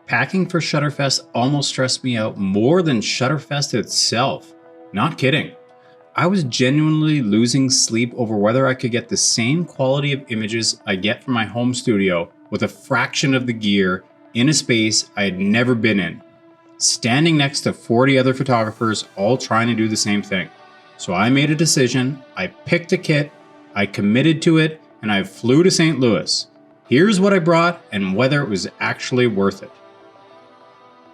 Packing for Shutterfest almost stressed me out more than Shutterfest itself. Not kidding. I was genuinely losing sleep over whether I could get the same quality of images I get from my home studio with a fraction of the gear in a space I had never been in, standing next to 40 other photographers all trying to do the same thing. So I made a decision, I picked a kit, I committed to it, and I flew to St. Louis. Here's what I brought and whether it was actually worth it.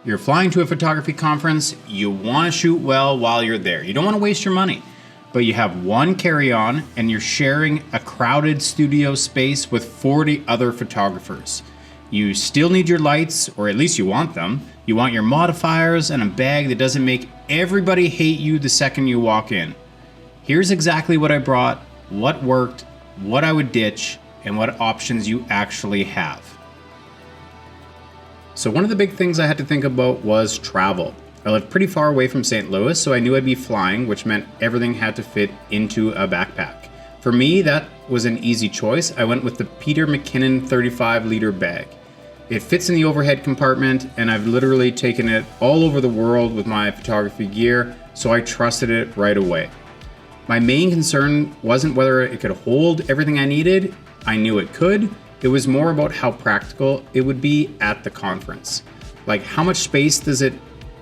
You're flying to a photography conference, you want to shoot well while you're there. You don't want to waste your money, but you have one carry-on and you're sharing a crowded studio space with 40 other photographers. You still need your lights, or at least you want them. You want your modifiers and a bag that doesn't make everybody hate you the second you walk in. Here's exactly what I brought, what worked, what I would ditch, and what options you actually have. So one of the big things I had to think about was travel. I lived pretty far away from St. Louis, so I knew I'd be flying, which meant everything had to fit into a backpack. For me, that was an easy choice. I went with the Peter McKinnon 35-liter bag. It fits in the overhead compartment, and I've literally taken it all over the world with my photography gear, so I trusted it right away. My main concern wasn't whether it could hold everything I needed. I knew it could. It was more about how practical it would be at the conference. Like, how much space does it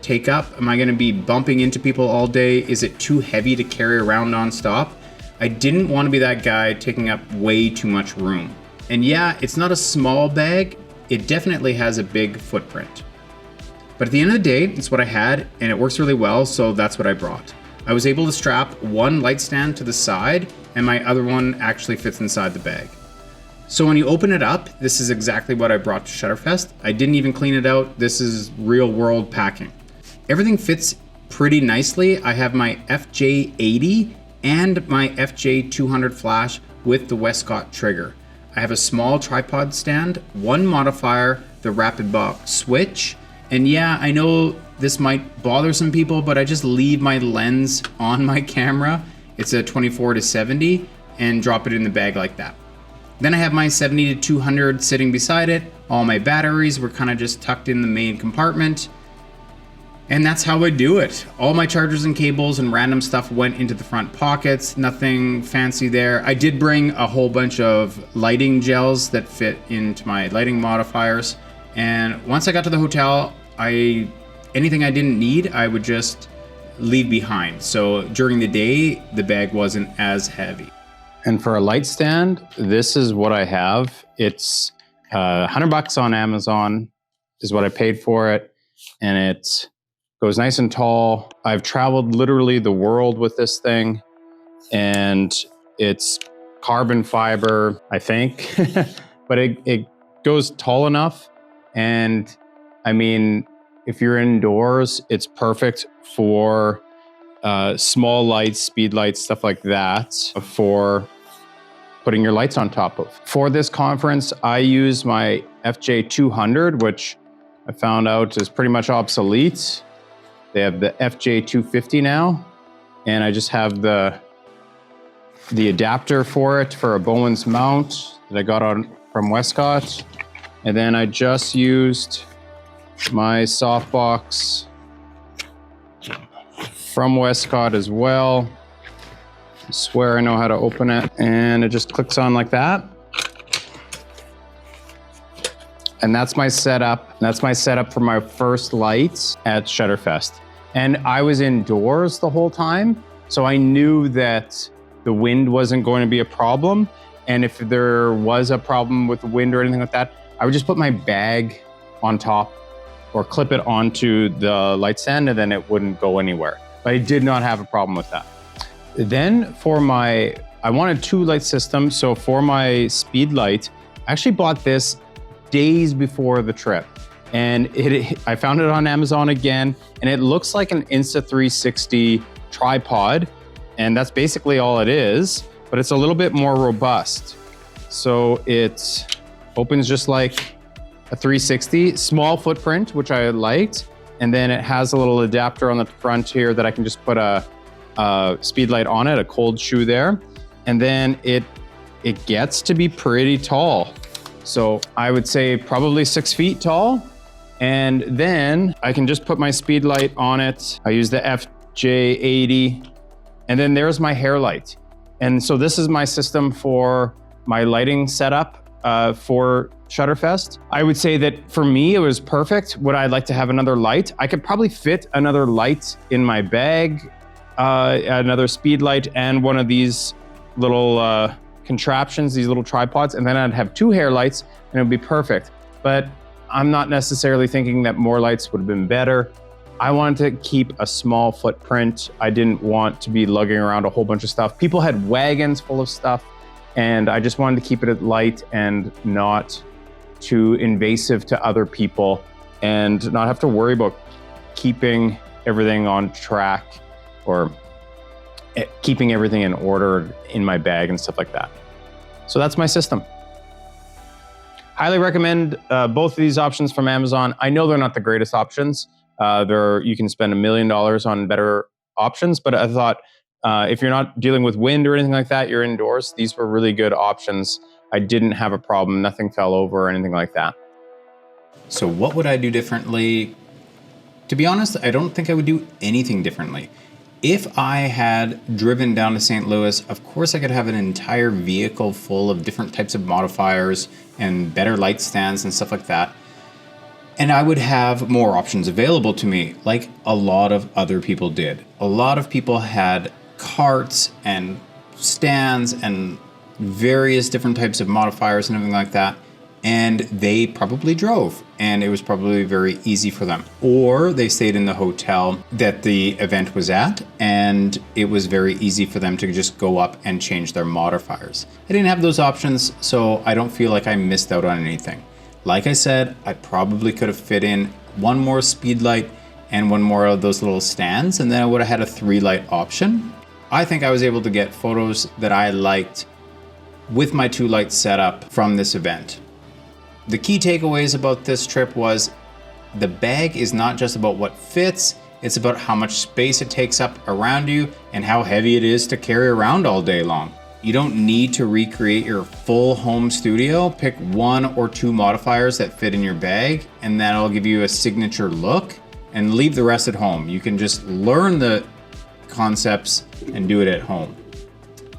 take up? Am I going to be bumping into people all day? Is it too heavy to carry around nonstop? I didn't want to be that guy taking up way too much room. And yeah, it's not a small bag. It definitely has a big footprint. But at the end of the day, it's what I had and it works really well, so that's what I brought. I was able to strap one light stand to the side and my other one actually fits inside the bag. So when you open it up, this is exactly what I brought to Shutterfest. I didn't even clean it out. This is real world packing. Everything fits pretty nicely. I have my FJ80 and my FJ200 flash with the Westcott trigger. I have a small tripod stand, one modifier, the rapid box switch. And yeah, I know this might bother some people, but I just leave my lens on my camera. It's a 24-70 and drop it in the bag like that. Then I have my 70-200 sitting beside it. All my batteries were kind of just tucked in the main compartment. And that's how I do it. All my chargers and cables and random stuff went into the front pockets. Nothing fancy there. I did bring a whole bunch of lighting gels that fit into my lighting modifiers. And once I got to the hotel, anything I didn't need, I would just leave behind. So during the day, the bag wasn't as heavy. And for a light stand, this is what I have. It's $100 on Amazon is what I paid for it. And it goes nice and tall. I've traveled literally the world with this thing. And it's carbon fiber, I think. But it goes tall enough. And I mean, if you're indoors, it's perfect for small lights, speed lights, stuff like that, for putting your lights on top of. For this conference, I use my FJ200, which I found out is pretty much obsolete. They have the FJ250 now, and I just have the adapter for it for a Bowens mount that I got from Westcott. And then I just used my softbox from Westcott as well. I swear I know how to open it, and it just clicks on like that. And that's my setup. That's my setup for my first lights at Shutterfest. And I was indoors the whole time, so I knew that the wind wasn't going to be a problem. And if there was a problem with the wind or anything like that, I would just put my bag on top or clip it onto the light stand, and then it wouldn't go anywhere. But I did not have a problem with that. Then I wanted two light systems. So for my speed light, I actually bought this days before the trip. And I found it on Amazon again, and it looks like an Insta360 tripod. And that's basically all it is, but it's a little bit more robust. So it opens just like a 360, small footprint, which I liked. And then it has a little adapter on the front here that I can just put a speed light on it, a cold shoe there. And then it gets to be pretty tall. So I would say probably 6 feet tall. And then I can just put my speed light on it. I use the FJ80, and then there's my hair light. And so this is my system for my lighting setup for Shutterfest. I would say that for me, it was perfect. Would I like to have another light? I could probably fit another light in my bag, another speed light, and one of these little contraptions, these little tripods, and then I'd have 2 hair lights and it would be perfect. But I'm not necessarily thinking that more lights would have been better. I wanted to keep a small footprint. I didn't want to be lugging around a whole bunch of stuff. People had wagons full of stuff, and I just wanted to keep it light and not too invasive to other people and not have to worry about keeping everything on track or keeping everything in order in my bag and stuff like that. So that's my system. Highly recommend both of these options from Amazon. I know they're not the greatest options. You can spend $1 million on better options, but I thought if you're not dealing with wind or anything like that, you're indoors, these were really good options. I didn't have a problem. Nothing fell over or anything like that. So what would I do differently? To be honest, I don't think I would do anything differently. If I had driven down to St. Louis, of course I could have an entire vehicle full of different types of modifiers and better light stands and stuff like that. And I would have more options available to me, like a lot of other people did. A lot of people had carts and stands and various different types of modifiers and everything like that. And they probably drove, and it was probably very easy for them. Or they stayed in the hotel that the event was at, and it was very easy for them to just go up and change their modifiers. I didn't have those options, so I don't feel like I missed out on anything. Like I said, I probably could have fit in one more speed light and one more of those little stands, and then I would have had a 3-light option. I think I was able to get photos that I liked with my 2-light setup from this event. The key takeaways about this trip was the bag is not just about what fits, it's about how much space it takes up around you and how heavy it is to carry around all day long. You don't need to recreate your full home studio. Pick 1 or 2 modifiers that fit in your bag, and that'll give you a signature look, and leave the rest at home. You can just learn the concepts and do it at home.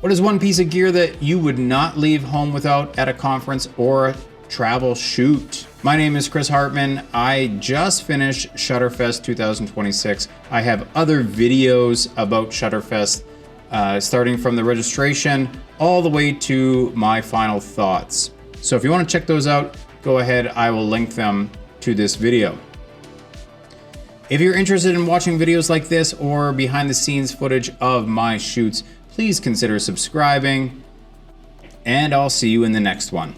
What is one piece of gear that you would not leave home without at a conference or a travel shoot? My name is Chris Hartman. I just finished Shutterfest 2026. I have other videos about Shutterfest, starting from the registration all the way to my final thoughts. So if you want to check those out, go ahead. I will link them to this video. If you're interested in watching videos like this or behind the scenes footage of my shoots, please consider subscribing, and I'll see you in the next one.